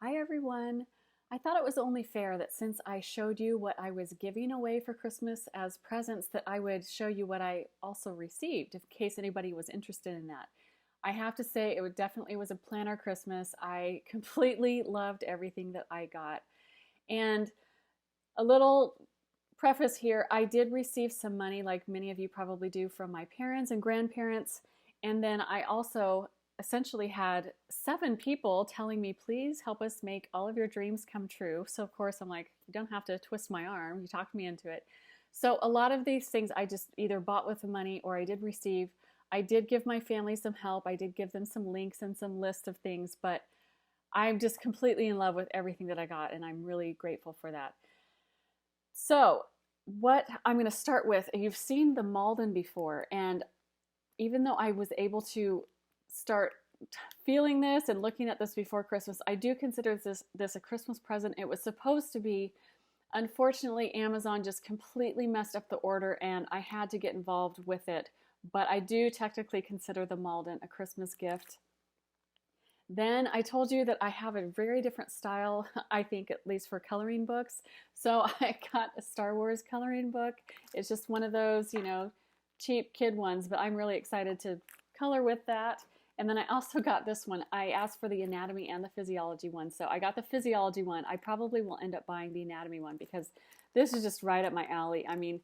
Hi everyone. I thought it was only fair that since I showed you what I was giving away for Christmas as presents, that I would show you what I also received in case anybody was interested in that. I have to say definitely was a planner Christmas. I completely loved everything that I got. And a little preface here, I did receive some money, like many of you probably do, from my parents and grandparents. And then I also essentially had 7 people telling me, please help us make all of your dreams come true. So, of course, I'm like, you don't have to twist my arm. You talked me into it. So, a lot of these things I just either bought with the money or I did receive. I did give my family some help. I did give them some links and some lists of things, but I'm just completely in love with everything that I got, and I'm really grateful for that. So, what I'm going to start with, you've seen the Malden before, and even though I was able to start feeling this and looking at this before Christmas, I do consider this a Christmas present. It was supposed to be. Unfortunately, Amazon just completely messed up the order, and I had to get involved with it. But I do technically consider the Malden a Christmas gift. Then I told you that I have a very different style, I think, at least for coloring books. So I got a Star Wars coloring book. It's just one of those, cheap kid ones, but I'm really excited to color with that. And then I also got this one. I asked for the anatomy and the physiology one. So I got the physiology one. I probably will end up buying the anatomy one because this is just right up my alley. I mean,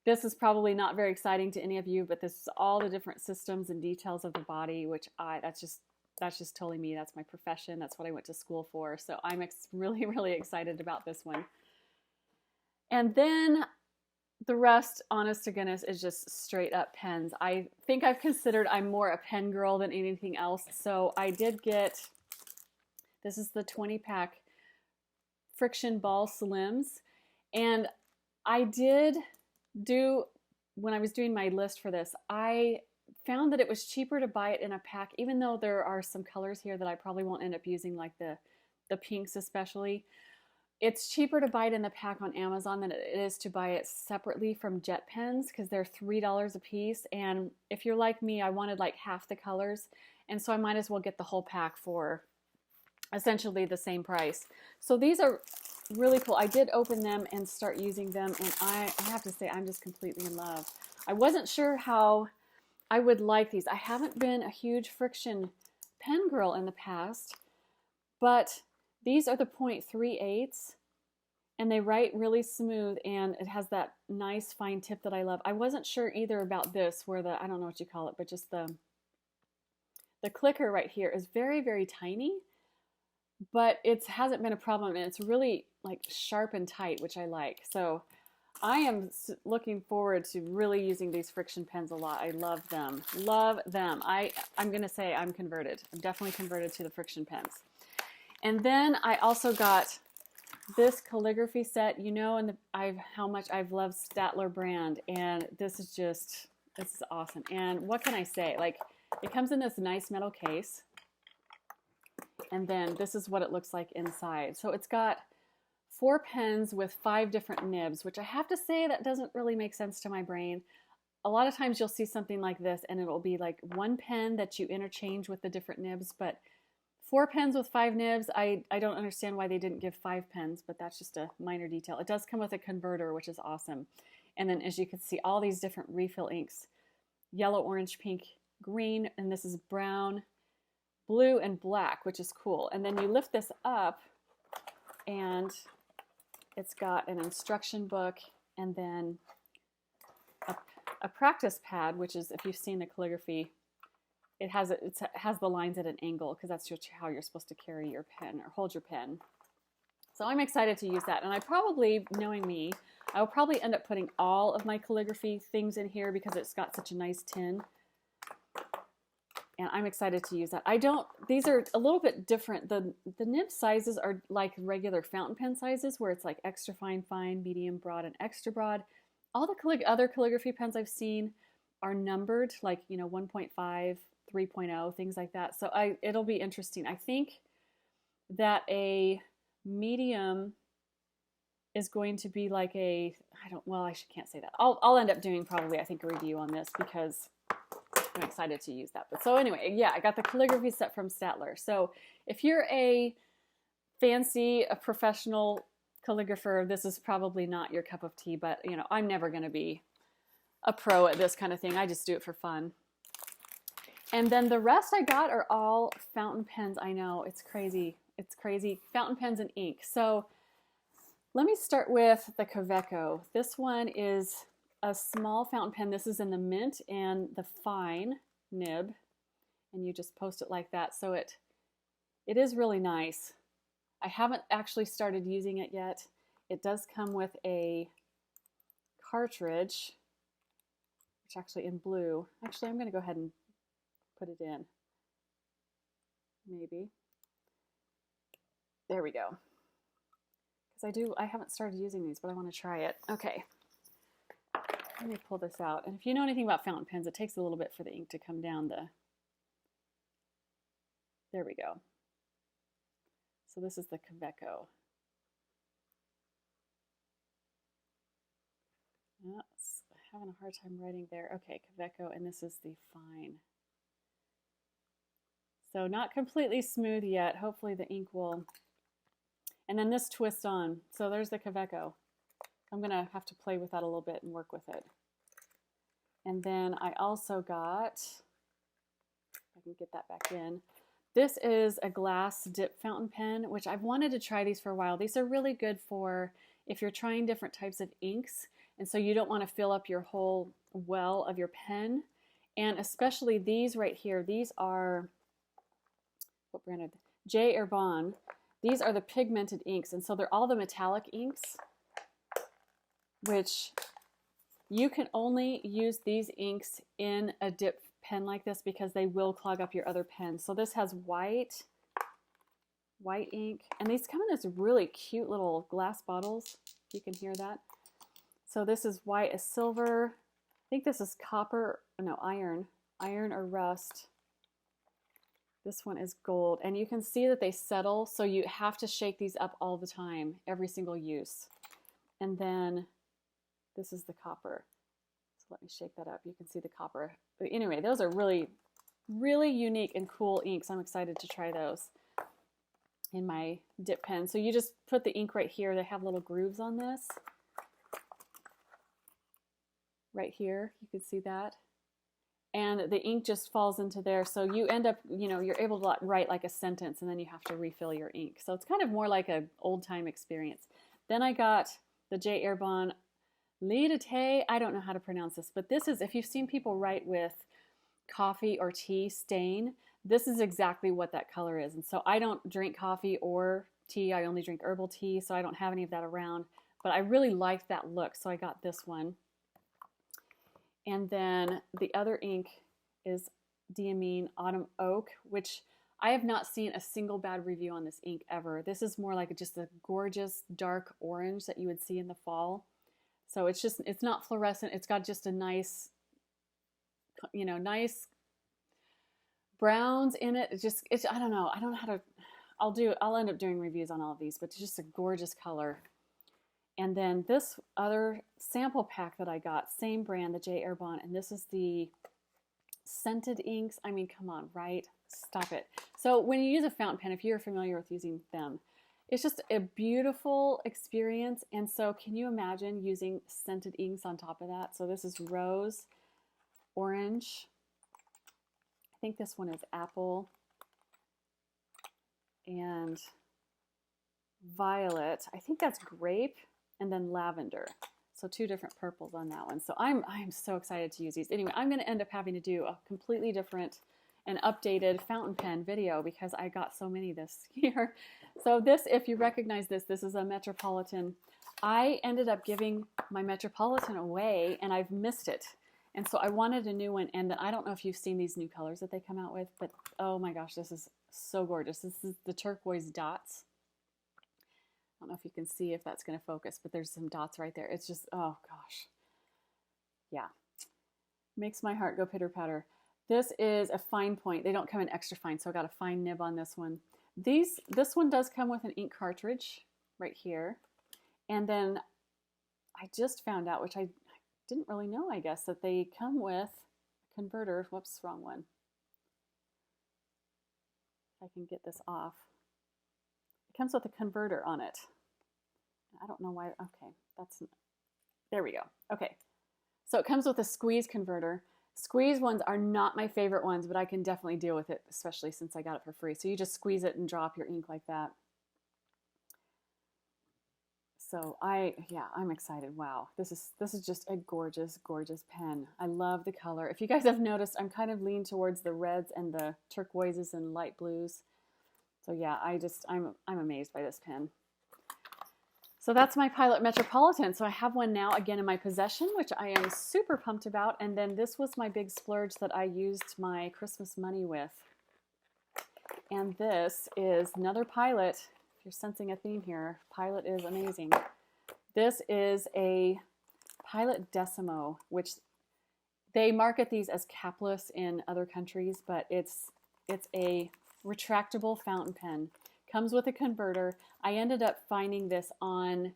this is probably not very exciting to any of you, but this is all the different systems and details of the body, which that's just totally me. That's my profession. That's what I went to school for. So I'm really, really excited about this one. And then the rest, honest to goodness, is just straight up pens. I think I've considered I'm more a pen girl than anything else. So I did get, this is the 20-pack Friction Ball Slims. And I did do, when I was doing my list for this, I found that it was cheaper to buy it in a pack, even though there are some colors here that I probably won't end up using, like the pinks especially. It's cheaper to buy it in the pack on Amazon than it is to buy it separately from Jet Pens because they're $3 a piece. And if you're like me, I wanted like half the colors. And so I might as well get the whole pack for essentially the same price. So these are really cool. I did open them and start using them, and I have to say I'm just completely in love. I wasn't sure how I would like these. I haven't been a huge Friction pen girl in the past, but these are the .38s, and they write really smooth, and it has that nice fine tip that I love. I wasn't sure either about this, where I don't know what you call it, but just the clicker right here is very, very tiny, but it hasn't been a problem, and it's really like sharp and tight, which I like. So I am looking forward to really using these Friction pens a lot. I love them. Love them. I'm going to say I'm converted. I'm definitely converted to the Friction pens. And then I also got this calligraphy set. You know, how much I've loved Staedtler brand, and this is awesome. And what can I say? Like, it comes in this nice metal case, and then this is what it looks like inside. So it's got 4 pens with 5 different nibs, which I have to say that doesn't really make sense to my brain. A lot of times you'll see something like this and it'll be like 1 pen that you interchange with the different nibs, but 4 pens with 5 nibs, I don't understand why they didn't give 5 pens, but that's just a minor detail. It does come with a converter, which is awesome. And then as you can see, all these different refill inks, yellow, orange, pink, green, and this is brown, blue, and black, which is cool. And then you lift this up and it's got an instruction book and then a practice pad, which is, if you've seen the calligraphy, it has the lines at an angle because that's just how you're supposed to carry your pen or hold your pen. So I'm excited to use that. And I probably, knowing me, I will probably end up putting all of my calligraphy things in here because it's got such a nice tin. And I'm excited to use that. These are a little bit different. The nib sizes are like regular fountain pen sizes where it's like extra fine, fine, medium, broad, and extra broad. All the other calligraphy pens I've seen are numbered, like, 1.5, 3.0, things like that. So it'll be interesting. I think that a medium is going to be like I can't say that. I'll end up doing probably, I think, a review on this because I'm excited to use that. But so anyway, yeah, I got the calligraphy set from Staedtler. So if you're a fancy, a professional calligrapher, this is probably not your cup of tea, but you know, I'm never going to be a pro at this kind of thing. I just do it for fun. And then the rest I got are all fountain pens. I know, it's crazy. It's crazy. Fountain pens and ink. So let me start with the Kaweco. This one is a small fountain pen. This is in the mint and the fine nib. And you just post it like that. So it is really nice. I haven't actually started using it yet. It does come with a cartridge, which actually in blue. Actually, I'm going to go ahead and put it in. Maybe. There we go. Because I haven't started using these, but I want to try it. Okay. Let me pull this out. And if you know anything about fountain pens, it takes a little bit for the ink to come down the... There we go. So this is the Kaweco. Having a hard time writing there. Okay, Kaweco, and this is the fine. So not completely smooth yet. Hopefully the ink will. And then this twists on. So there's the Kaweco. I'm going to have to play with that a little bit and work with it. And then I also got, if I can get that back in, this is a glass dip fountain pen, which I've wanted to try these for a while. These are really good for if you're trying different types of inks, and so you don't want to fill up your whole well of your pen. And especially these right here, these are, what brand are they? J. Herbin. These are the pigmented inks, and so they're all the metallic inks, which you can only use these inks in a dip pen like this because they will clog up your other pens. So this has white ink, and these come in this really cute little glass bottles. You can hear that. So this is white as silver. I think this is copper, no, iron or rust. This one is gold, and you can see that they settle, so you have to shake these up all the time, every single use. And then this is the copper. So let me shake that up. You can see the copper. But anyway, those are really, really unique and cool inks. I'm excited to try those in my dip pen. So you just put the ink right here. They have little grooves on this. Right here, you can see that. And the ink just falls into there. So you end up, you know, you're able to write like a sentence, and then you have to refill your ink. So it's kind of more like an old time experience. Then I got the J. Herbin Lidate. I don't know how to pronounce this, but this is, if you've seen people write with coffee or tea stain, this is exactly what that color is. And so I don't drink coffee or tea. I only drink herbal tea, so I don't have any of that around. But I really liked that look, so I got this one. And then the other ink is Diamine Autumn Oak, which I have not seen a single bad review on this ink ever. This is more like just a gorgeous dark orange that you would see in the fall. So it's not fluorescent. It's got just a nice, you know, nice browns in it. I don't know how to, I'll end up doing reviews on all of these, but it's just a gorgeous color. And then this other sample pack that I got, same brand, the J. Herbin, and this is the scented inks. I mean, come on, right? Stop it. So when you use a fountain pen, if you're familiar with using them, it's just a beautiful experience. And so can you imagine using scented inks on top of that? So this is rose, orange. I think this one is apple, and violet. I think that's grape, and then lavender. So two different purples on that one. So I'm so excited to use these. Anyway, I'm going to end up having to do a completely different and updated fountain pen video because I got so many this year. So this, if you recognize this, this is a Metropolitan. I ended up giving my Metropolitan away, and I've missed it. And so I wanted a new one, and I don't know if you've seen these new colors that they come out with, but oh my gosh, this is so gorgeous. This is the turquoise dots. I don't know if you can see if that's going to focus, but there's some dots right there. It's just, oh gosh. Yeah. Makes my heart go pitter patter. This is a fine point. They don't come in extra fine, so I got a fine nib on this one. This one does come with an ink cartridge right here. And then I just found out, which I didn't really know, I guess, that they come with a converter. Whoops, wrong one. If I can get this off. It comes with a converter on it. I don't know why. Okay, there we go. Okay, so it comes with a squeeze converter. Squeeze ones are not my favorite ones, but I can definitely deal with it, especially since I got it for free. So you just squeeze it and drop your ink like that. So I'm excited. Wow, this is just a gorgeous, gorgeous pen. I love the color. If you guys have noticed, I'm kind of leaning towards the reds and the turquoises and light blues. So yeah, I'm amazed by this pen. So that's my Pilot Metropolitan. So I have one now again in my possession, which I am super pumped about. And then this was my big splurge that I used my Christmas money with. And this is another Pilot. If you're sensing a theme here, Pilot is amazing. This is a Pilot Decimo, which they market these as capless in other countries, but it's a retractable fountain pen. Comes with a converter. I ended up finding this on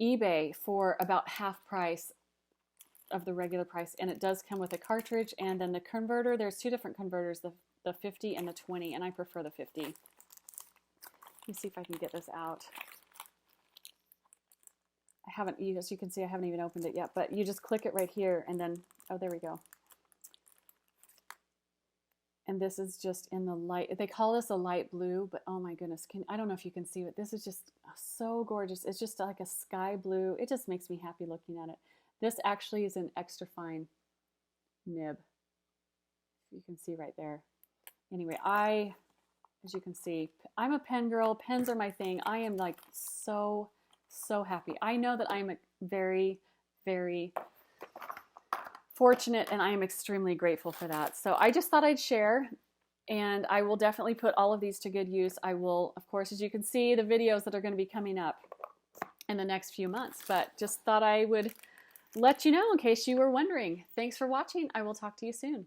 eBay for about half price of the regular price, and it does come with a cartridge and then the converter. There's two different converters, the 50 and the 20, and I prefer the 50. Let me see if I can get this out. I haven't, as you can see, I haven't even opened it yet, but you just click it right here and then, oh, there we go. And this is just in the light, they call this a light blue, but oh my goodness, I don't know if you can see it. This is just so gorgeous. It's just like a sky blue. It just makes me happy looking at it. This actually is an extra fine nib. You can see right there. Anyway, as you can see, I'm a pen girl. Pens are my thing. I am like so happy. I know that I'm very, very fortunate, and I am extremely grateful for that. So I just thought I'd share, and I will definitely put all of these to good use. I will, of course, as you can see, the videos that are going to be coming up in the next few months, but just thought I would let you know in case you were wondering. Thanks for watching. I will talk to you soon.